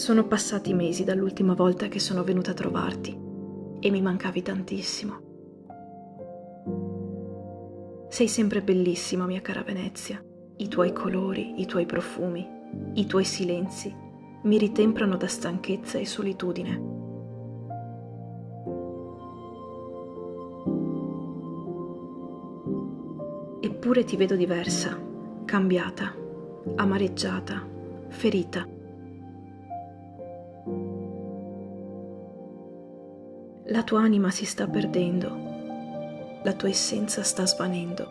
Sono passati mesi dall'ultima volta che sono venuta a trovarti e mi mancavi tantissimo. Sei sempre bellissima, mia cara Venezia. I tuoi colori, i tuoi profumi, i tuoi silenzi mi ritemprano da stanchezza e solitudine. Eppure ti vedo diversa, cambiata, amareggiata, ferita. La tua anima si sta perdendo, la tua essenza sta svanendo.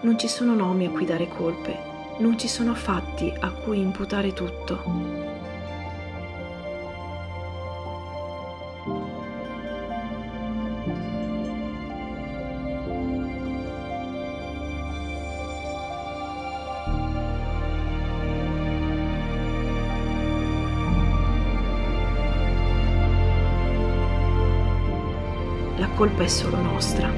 Non ci sono nomi a cui dare colpe, non ci sono fatti a cui imputare tutto. La colpa è solo nostra.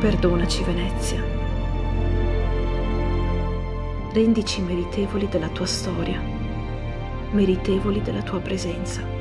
Perdonaci, Venezia. Rendici meritevoli della tua storia, meritevoli della tua presenza.